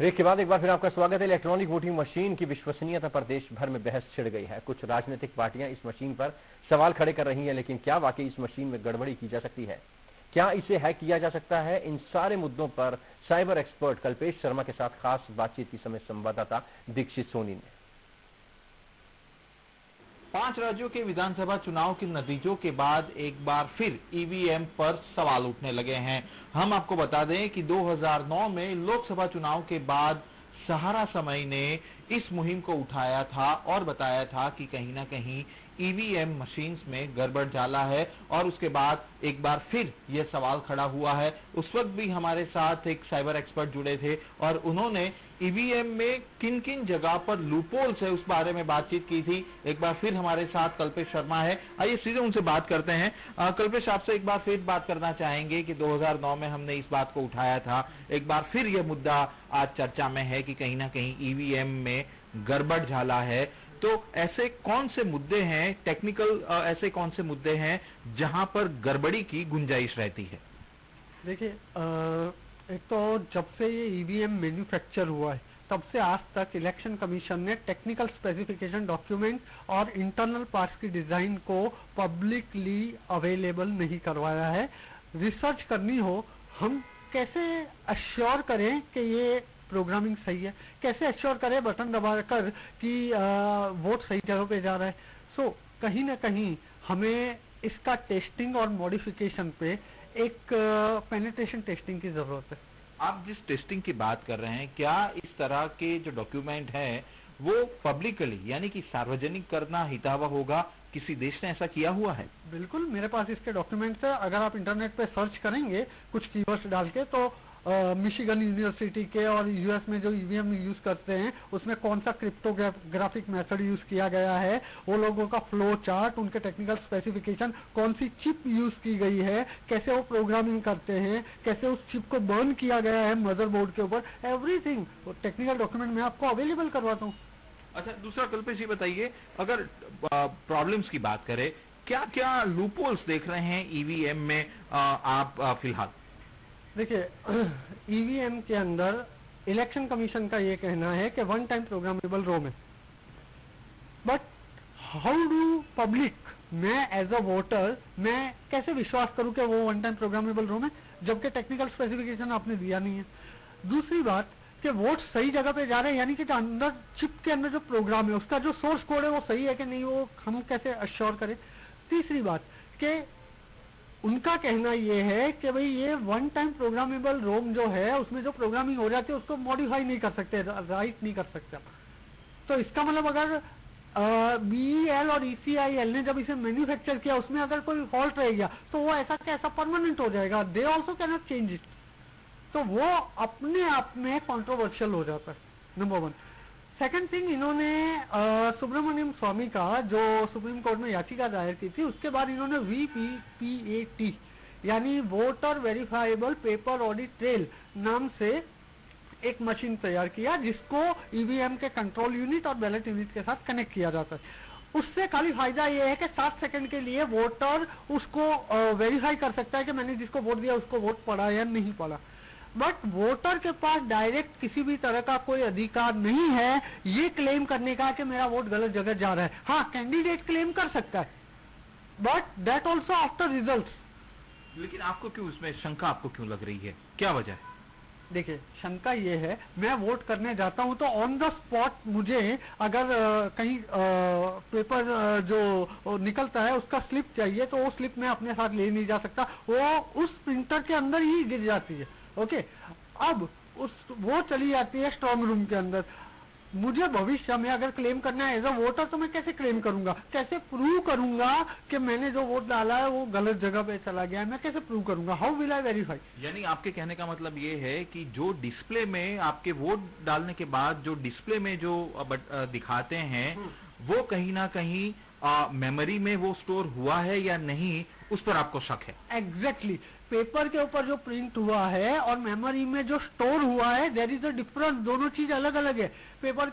Break के बाद एक बार फिर आपका स्वागत है। इलेक्ट्रॉनिक वोटिंग मशीन की विश्वसनीयता पर देश भर में बहस छिड़ गई है। कुछ राजनीतिक पार्टियां इस मशीन पर सवाल खड़े कर रही हैं, लेकिन क्या वाकई इस मशीन में गड़बड़ी की जा सकती है? क्या इसे हैक किया जा सकता है? इन सारे मुद्दों पर साइबर एक्सपर्ट कल्पेश शर्मा के साथ खास बातचीत की समय संवाददाता दीक्षित सोनी ने। 5 राज्यों के विधानसभा चुनाव के नतीजों के बाद एक बार फिर ईवीएम पर सवाल उठने लगे हैं। हम आपको बता दें कि 2009 में लोकसभा चुनाव के बाद सहारा समय ने इस मुहिम को उठाया था और बताया था कि कहीं ना कहीं ईवीएम मशीन्स में गड़बड़ झाला है, और उसके बाद एक बार फिर यह सवाल खड़ा हुआ है। उस वक्त भी हमारे साथ एक साइबर एक्सपर्ट जुड़े थे और उन्होंने ईवीएम में किन किन जगह पर लूपहोल्स है उस बारे में बातचीत की थी। एक बार फिर हमारे साथ कल्पेश शर्मा है, आइए सीधे उनसे बात करते हैं। कल्पेश, आपसे एक बार फिर बात करना चाहेंगे कि 2009 में हमने इस बात को उठाया था, एक बार फिर यह मुद्दा आज चर्चा में है कि कहीं ना कहीं ईवीएम में गड़बड़ झाला है। तो ऐसे कौन से मुद्दे हैं, टेक्निकल ऐसे कौन से मुद्दे हैं जहां पर गड़बड़ी की गुंजाइश रहती है? देखिए, एक तो जब से ये ईवीएम मैन्युफैक्चर हुआ है तब से आज तक इलेक्शन कमीशन ने टेक्निकल स्पेसिफिकेशन डॉक्यूमेंट और इंटरनल पार्ट्स की डिजाइन को पब्लिकली अवेलेबल नहीं करवाया है। रिसर्च करनी हो, हम कैसे अश्योर करें कि ये प्रोग्रामिंग सही है, कैसे अश्योर करें बटन दबाकर कि वोट सही जगह पे जा रहा है। सो कहीं ना कहीं हमें इसका टेस्टिंग और मॉडिफिकेशन पे एक पेनिट्रेशन टेस्टिंग की जरूरत है। आप जिस टेस्टिंग की बात कर रहे हैं, क्या इस तरह के जो डॉक्यूमेंट हैं वो पब्लिकली यानी कि सार्वजनिक करना हितावह होगा? किसी देश ने ऐसा किया हुआ है? बिल्कुल, मेरे पास इसके डॉक्यूमेंट्स है। अगर आप इंटरनेट पे सर्च करेंगे कुछ कीवर्ड्स डाल के, तो मिशिगन यूनिवर्सिटी के और यूएस में जो ईवीएम यूज करते हैं उसमें कौन सा क्रिप्टोग्राफिक मेथड यूज किया गया है, वो लोगों का फ्लो चार्ट, उनके टेक्निकल स्पेसिफिकेशन, कौन सी चिप यूज की गई है, कैसे वो प्रोग्रामिंग करते हैं, कैसे उस चिप को बर्न किया गया है मदरबोर्ड के ऊपर, एवरीथिंग टेक्निकल डॉक्यूमेंट मैं आपको अवेलेबल करवाता हूँ। अच्छा, दूसरा कल्पेश ये बताइए, अगर प्रॉब्लम्स की बात करें, क्या क्या लूपहोल्स देख रहे हैं ईवीएम में आप फिलहाल? देखिए, ईवीएम के अंदर इलेक्शन कमीशन का ये कहना है कि वन टाइम प्रोग्रामेबल रोम है, बट हाउ डू पब्लिक, मैं एज अ वोटर मैं कैसे विश्वास करूं कि वो वन टाइम प्रोग्रामेबल रोम है जबकि टेक्निकल स्पेसिफिकेशन आपने दिया नहीं है। दूसरी बात कि वोट सही जगह पे जा रहे हैं, यानी कि जो अंदर चिप के अंदर जो प्रोग्राम है उसका जो सोर्स कोड है वो सही है कि नहीं, वो हम कैसे अश्योर करें। तीसरी बात कि उनका कहना यह है कि भाई ये वन टाइम प्रोग्रामेबल रोम जो है उसमें जो प्रोग्रामिंग हो जाती है उसको मॉडिफाई नहीं कर सकते, राइट नहीं कर सकते। तो इसका मतलब अगर बीईएल और ईसीआईएल ने जब इसे मैन्युफैक्चर किया उसमें अगर कोई फॉल्ट रह गया तो वो ऐसा कैसा परमानेंट हो जाएगा, they also can not change it. तो वो अपने आप में कॉन्ट्रोवर्शियल हो जाता है, नंबर वन। सेकंड थिंग, इन्होंने सुब्रमण्यम स्वामी का जो सुप्रीम कोर्ट में याचिका दायर की थी उसके बाद इन्होंने वीपीपीएटी यानी voter verifiable paper audit trail नाम से एक मशीन तैयार किया जिसको ईवीएम के कंट्रोल यूनिट और बैलेट यूनिट के साथ कनेक्ट किया जाता है। उससे खाली फायदा यह है कि 7 सेकंड के लिए वोटर उसको वेरीफाई कर सकता है कि मैंने जिसको वोट दिया उसको वोट पड़ा या नहीं पड़ा। बट वोटर के पास डायरेक्ट किसी भी तरह का कोई अधिकार नहीं है ये क्लेम करने का कि मेरा वोट गलत जगह जा रहा है। हाँ, कैंडिडेट क्लेम कर सकता है, but that also after result. लेकिन आपको क्यों इसमें शंका आपको क्यों लग रही है, क्या वजह है? देखिए, शंका ये है, मैं वोट करने जाता हूं तो ऑन द स्पॉट मुझे अगर कहीं पेपर जो निकलता है उसका स्लिप चाहिए तो वो स्लिप मैं अपने साथ ले नहीं जा सकता, वो उस प्रिंटर के अंदर ही गिर जाती है। ओके, अब वो चली जाती है स्ट्रांग रूम के अंदर। मुझे भविष्य में अगर क्लेम करना है एज अ वोटर तो मैं कैसे क्लेम करूंगा, कैसे प्रूव करूंगा कि मैंने जो वोट डाला है वो गलत जगह पे चला गया है, मैं कैसे प्रूव करूंगा, हाउ विल आई वेरीफाई? यानी आपके कहने का मतलब ये है कि जो डिस्प्ले में आपके वोट डालने के बाद जो डिस्प्ले में जो दिखाते हैं वो कहीं ना कहीं मेमोरी में वो स्टोर हुआ है या नहीं, उस पर आपको शक है? एग्जैक्टली, पेपर के ऊपर जो प्रिंट हुआ है और मेमोरी में जो स्टोर हुआ है देयर इज अ डिफरेंस, दोनों चीज अलग अलग है। पेपर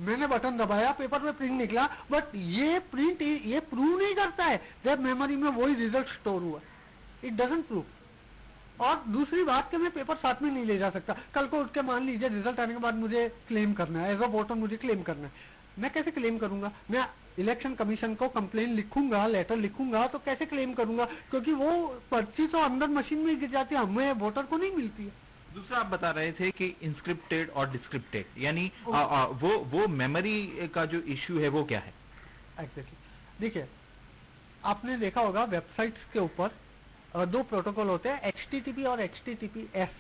मैंने बटन दबाया, पेपर पे प्रिंट निकला, बट ये प्रिंट ये प्रूव नहीं करता है जब मेमोरी में वही रिजल्ट स्टोर हुआ, इट डजंट प्रूव। और दूसरी बात कि मैं पेपर साथ में नहीं ले जा सकता। कल को उठ के मान लीजिए रिजल्ट आने के बाद मुझे क्लेम करना है, एज अ वोटर मुझे क्लेम करना है, मैं कैसे क्लेम करूंगा? मैं इलेक्शन कमीशन को कंप्लेन लिखूंगा, लेटर लिखूंगा, तो कैसे क्लेम करूंगा? क्योंकि वो पर्ची तो अंदर मशीन में गिर जाती है, हमें वोटर को नहीं मिलती है। दूसरा आप बता रहे थे कि इंस्क्रिप्टेड और डिस्क्रिप्टेड, यानी वो मेमोरी का जो इश्यू है वो क्या है? एग्जैक्टली, देखिए आपने देखा होगा वेबसाइट्स के ऊपर दो प्रोटोकॉल होते हैं, HTTP और HTTPS।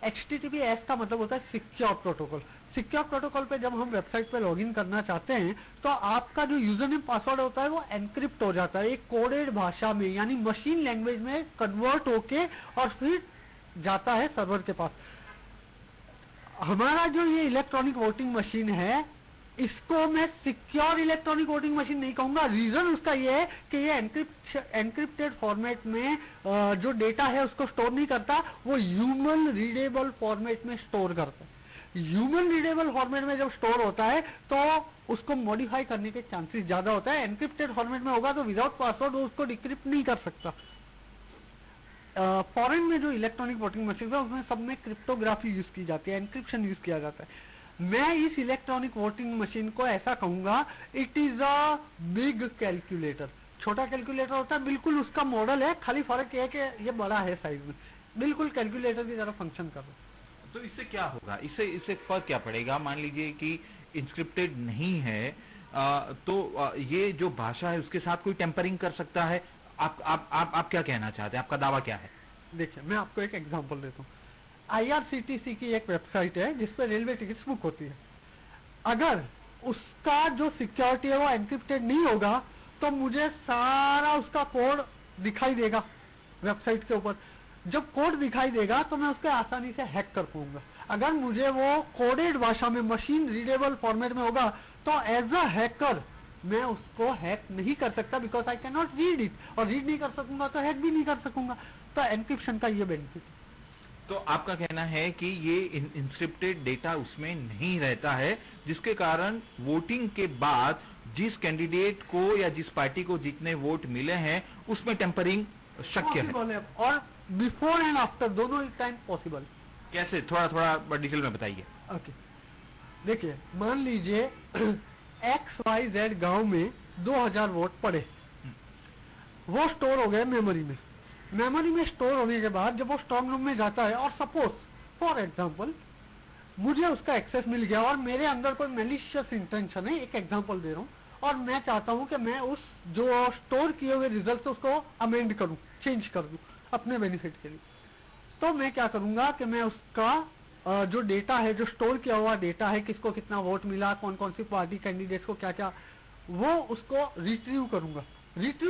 HTTPS का मतलब होता है सिक्योर प्रोटोकॉल। सिक्योर प्रोटोकॉल पे जब हम वेबसाइट पे लॉगिन करना चाहते हैं तो आपका जो यूजर नेम पासवर्ड होता है वो एनक्रिप्ट हो जाता है, एक कोडेड भाषा में यानी मशीन लैंग्वेज में कन्वर्ट होके और फिर जाता है सर्वर के पास। हमारा जो ये इलेक्ट्रॉनिक वोटिंग मशीन है इसको मैं सिक्योर इलेक्ट्रॉनिक वोटिंग मशीन नहीं कहूंगा। रीजन उसका ये है कि ये एनक्रिप्टेड फॉर्मेट में जो डेटा है उसको स्टोर नहीं करता, वो ह्यूमन रीडेबल फॉर्मेट में स्टोर करता है। ह्यूमन रीडेबल फॉर्मेट में जब स्टोर होता है तो उसको मॉडिफाई करने के चांसेस ज्यादा होता है। एनक्रिप्टेड फॉर्मेट में होगा तो विदाउट पासवर्ड वो उसको डिक्रिप्ट नहीं कर सकता। फॉरेन में जो इलेक्ट्रॉनिक वोटिंग मशीन है उसमें सब में क्रिप्टोग्राफी यूज की जाती है, एनक्रिप्शन यूज किया जाता है। मैं इस इलेक्ट्रॉनिक वोटिंग मशीन को ऐसा कहूंगा, it is a big calculator. छोटा कैलकुलेटर होता है, बिल्कुल उसका मॉडल है, खाली फर्क ये है कि ये बड़ा है साइज में, बिल्कुल कैलकुलेटर की तरह फंक्शन कर रहा है। तो इससे क्या होगा, इससे फर्क क्या पड़ेगा? मान लीजिए कि इंस्क्रिप्टेड नहीं है तो ये जो भाषा है उसके साथ कोई टेम्परिंग कर सकता है? आप क्या कहना चाहते हैं, आपका दावा क्या है? देखिए मैं आपको एक एग्जांपल देता हूँ। IRCTC की एक वेबसाइट है जिसपे रेलवे टिकट्स बुक होती है। अगर उसका जो सिक्योरिटी है वो एनक्रिप्टेड नहीं होगा तो मुझे सारा उसका कोड दिखाई देगा वेबसाइट के ऊपर। जब कोड दिखाई देगा तो मैं उसको आसानी से हैक कर पाऊंगा। अगर मुझे वो कोडेड भाषा में मशीन रीडेबल फॉर्मेट में होगा तो एज अ हैकर मैं उसको हैक नहीं कर सकता, because I can not read it, और रीड नहीं कर सकूंगा तो हैक भी नहीं कर सकूंगा। तो एनक्रिप्शन का ये बेनिफिट। तो आपका कहना है कि ये इंस्क्रिप्टेड डेटा उसमें नहीं रहता है, जिसके कारण वोटिंग के बाद जिस कैंडिडेट को या जिस पार्टी को जितने वोट मिले हैं उसमें टेम्परिंग शक्य है। और बिफोर एंड आफ्टर दोनों टाइम पॉसिबल। कैसे, थोड़ा डिटेल में बताइए। ओके, देखिए मान लीजिए XYZ गांव में 2000 वोट पड़े, वो स्टोर हो गए मेमोरी में। मेमोरी में स्टोर होने के बाद जब वो स्ट्रॉन्ग रूम में जाता है और सपोज फॉर एग्जांपल मुझे उसका एक्सेस मिल गया और मेरे अंदर कोई मैलिशियस इंटेंशन है, एक एग्जांपल दे रहा हूँ, और मैं चाहता हूँ कि मैं उस जो स्टोर किए हुए रिजल्ट उसको अमेंड करूँ, चेंज कर दूँ अपने बेनिफिट के लिए। तो मैं क्या करूंगा कि मैं उसका जो डेटा है, जो स्टोर किया हुआ डेटा है, किसको कितना वोट मिला, कौन कौन सी पार्टी कैंडिडेट्स को क्या क्या, वो उसको रिट्रीव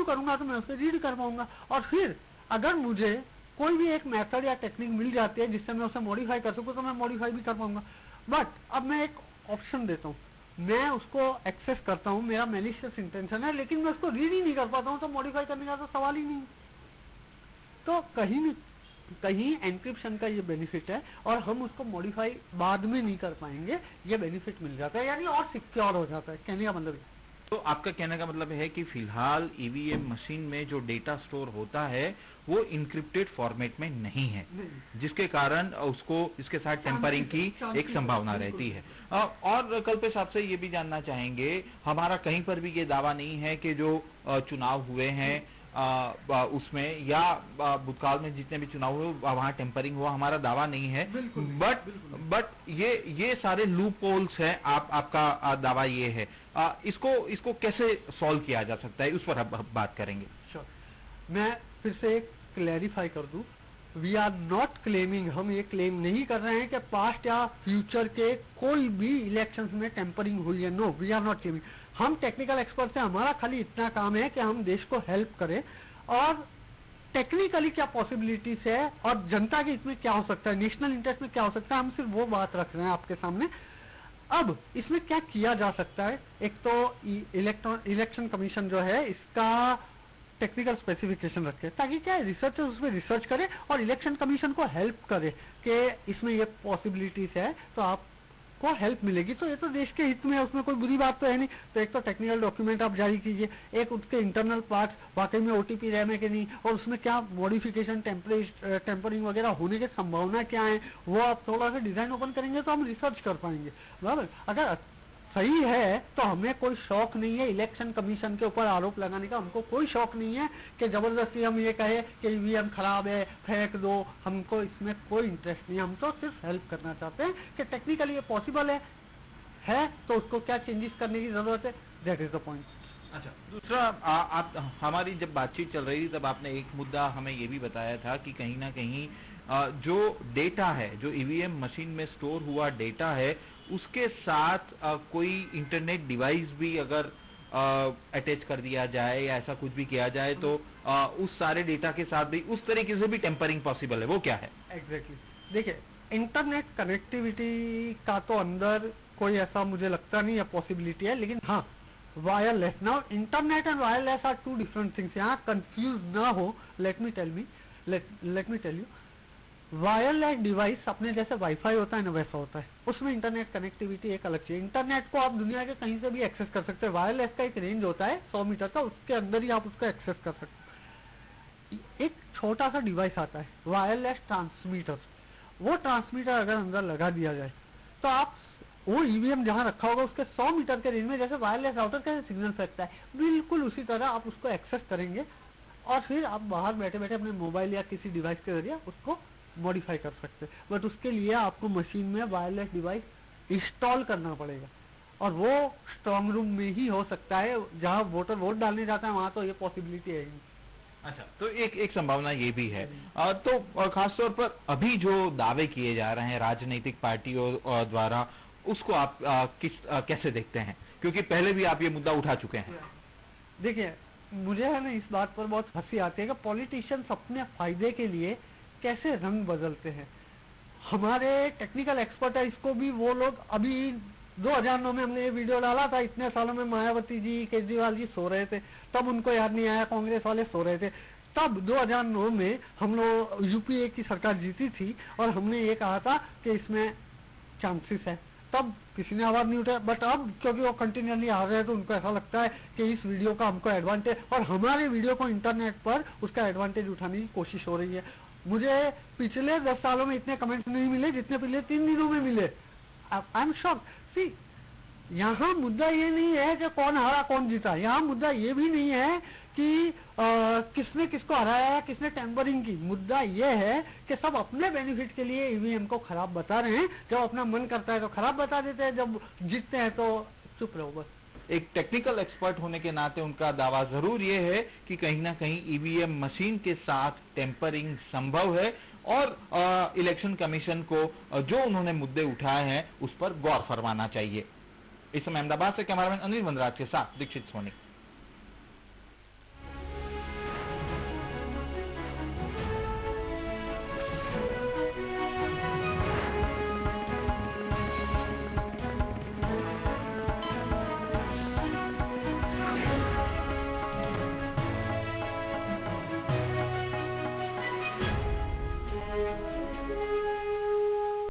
करूंगा तो मैं उसे रीड कर पाऊंगा। और फिर अगर मुझे कोई भी एक मेथड या टेक्निक मिल जाती है जिससे मैं उसे मॉडिफाई कर सकूं तो मैं मॉडिफाई भी कर पाऊंगा। बट अब मैं एक ऑप्शन देता हूं, मैं उसको एक्सेस करता हूं, मेरा मैलिशियस इंटेंशन है, लेकिन मैं उसको रीड ही नहीं कर पाता हूं, तो मॉडिफाई करने का तो सवाल ही नहीं। तो कहीं एनक्रिप्शन का ये बेनिफिट है और हम उसको मॉडिफाई बाद में नहीं कर पाएंगे, ये बेनिफिट मिल जाता है, यानी और सिक्योर हो जाता है। कहने का मतलब तो आपका कहने का मतलब है कि फिलहाल ईवीएम मशीन में जो डेटा स्टोर होता है वो इंक्रिप्टेड फॉर्मेट में नहीं है, जिसके कारण उसको इसके साथ टेम्परिंग की एक संभावना रहती है। और कल्पेश आपसे ये भी जानना चाहेंगे, हमारा कहीं पर भी ये दावा नहीं है कि जो चुनाव हुए हैं उसमें या भूतकाल में जितने भी चुनाव हुए वहां टेम्परिंग हुआ, हमारा दावा नहीं है। बट ये सारे लूप होल्स हैं, आपका दावा ये है। इसको कैसे सॉल्व किया जा सकता है, उस पर हम बात करेंगे। मैं फिर से क्लैरिफाई कर दूं, वी आर नॉट क्लेमिंग, हम ये क्लेम नहीं कर रहे हैं कि पास्ट या फ्यूचर के कोई भी इलेक्शंस में टेम्परिंग हुई है। No, we are not claiming. हम टेक्निकल एक्सपर्ट हैं, हमारा खाली इतना काम है कि हम देश को हेल्प करें और टेक्निकली क्या पॉसिबिलिटीज है और जनता के इसमें क्या हो सकता है, नेशनल इंटरेस्ट में क्या हो सकता है, हम सिर्फ वो बात रख रहे हैं आपके सामने। अब इसमें क्या किया जा सकता है, एक तो इलेक्शन कमीशन जो है इसका टेक्निकल स्पेसिफिकेशन रखे ताकि क्या रिसर्चर्स उसमें रिसर्च करें और इलेक्शन कमीशन को हेल्प करे कि इसमें ये पॉसिबिलिटीज है, तो आप को हेल्प मिलेगी, तो ये तो देश के हित में है, उसमें कोई बुरी बात तो है नहीं। तो एक तो टेक्निकल डॉक्यूमेंट आप जारी कीजिए, एक उसके इंटरनल पार्ट्स वाकई में ओटीपी रैम है कि नहीं, और उसमें क्या मॉडिफिकेशन टेम्परिंग वगैरह होने की संभावना क्या है, वो आप थोड़ा सा डिजाइन ओपन करेंगे तो हम रिसर्च कर पाएंगे, बराबर। अगर सही है तो हमें कोई शौक नहीं है इलेक्शन कमीशन के ऊपर आरोप लगाने का, हमको कोई शौक नहीं है कि जबरदस्ती हम ये कहे कि ईवीएम खराब है फेंक दो, हमको इसमें कोई इंटरेस्ट नहीं है। हम तो सिर्फ हेल्प करना चाहते हैं कि टेक्निकली ये पॉसिबल है तो उसको क्या चेंजेस करने की जरूरत है, दैट इज द पॉइंट। अच्छा, दूसरा आप हमारी जब बातचीत चल रही थी तब आपने एक मुद्दा हमें ये भी बताया था कि कहीं ना कहीं जो डेटा है, जो ईवीएम मशीन में स्टोर हुआ डेटा है, उसके साथ कोई इंटरनेट डिवाइस भी अगर अटैच कर दिया जाए या ऐसा कुछ भी किया जाए तो उस सारे डेटा के साथ भी उस तरीके से भी टेम्परिंग पॉसिबल है, वो क्या है? एग्जैक्टली देखिए, इंटरनेट कनेक्टिविटी का तो अंदर कोई ऐसा मुझे लगता नहीं है पॉसिबिलिटी है, लेकिन हाँ wireless. Now internet and wireless are two different things, यहाँ कंफ्यूज ना हो, let me tell you. Wireless device अपने जैसे वाईफाई होता है ना वैसा होता है, उसमें इंटरनेट कनेक्टिविटी एक अलग चीज। इंटरनेट को आप दुनिया के कहीं से भी एक्सेस कर सकते हैं, वायरलेस का एक रेंज होता है 100 मीटर का, उसके अंदर ही आप उसको एक्सेस कर सकते हैं। एक छोटा सा डिवाइस आता है वायरलेस ट्रांसमीटर, वो ट्रांसमीटर अगर अंदर लगा दिया जाए तो आप वो ईवीएम जहां रखा होगा उसके 100 मीटर के रेंज में जैसे वायरलेस राउटर कैसे सिग्नल फेंकता है, बिल्कुल उसी तरह आप उसको एक्सेस करेंगे और फिर आप बाहर बैठे बैठे अपने मोबाइल या किसी डिवाइस के जरिए उसको मॉडिफाई कर सकते हैं। बट उसके लिए आपको मशीन में वायरलेस डिवाइस इंस्टॉल करना पड़ेगा, और वो स्ट्रांग रूम में ही हो सकता है, जहां वोटर वोट डालने जाता है वहां तो ये पॉसिबिलिटी है ही। अच्छा, तो एक संभावना ये भी है। तो खासतौर पर अभी जो दावे किए जा रहे हैं राजनीतिक पार्टियों द्वारा, उसको आप कैसे देखते हैं, क्योंकि पहले भी आप ये मुद्दा उठा चुके हैं? देखिए, मुझे है ना इस बात पर बहुत हंसी आती है कि पॉलिटिशियंस अपने फायदे के लिए कैसे रंग बदलते हैं। हमारे टेक्निकल एक्सपर्ट है, इसको भी वो लोग अभी 2009 में हमने ये वीडियो डाला था, इतने सालों में मायावती जी केजरीवाल जी सो रहे थे, तब उनको याद नहीं आया, कांग्रेस वाले सो रहे थे। तब 2009 में हम लोग यूपीए की सरकार जीती थी और हमने ये कहा था कि इसमें चांसेस है, तब किसी ने आवाज नहीं उठाया। बट अब क्योंकि वो कंटिन्यूअसली आ रहे हैं तो उनको ऐसा लगता है कि इस वीडियो का हमको एडवांटेज, और हमारे वीडियो को इंटरनेट पर उसका एडवांटेज उठाने की कोशिश हो रही है। मुझे पिछले 10 सालों में इतने कमेंट्स नहीं मिले जितने पिछले 3 दिनों में मिले। I am shocked. सी, यहाँ मुद्दा ये नहीं है कि कौन हारा कौन जीता, यहाँ मुद्दा ये भी नहीं है कि किसने किसको हराया या किसने टेम्परिंग की। मुद्दा ये है कि सब अपने बेनिफिट के लिए ईवीएम को खराब बता रहे हैं, जब अपना मन करता है तो खराब बता देते हैं, जब जीतते हैं तो चुप रहो बस। एक टेक्निकल एक्सपर्ट होने के नाते उनका दावा जरूर ये है कि कहीं ना कहीं ईवीएम मशीन के साथ टेम्परिंग संभव है, और इलेक्शन कमीशन को जो उन्होंने मुद्दे उठाए हैं उस पर गौर फरमाना चाहिए। इस समय अहमदाबाद से कैमरामैन अनिल वनराज के साथ दीक्षित सोनी।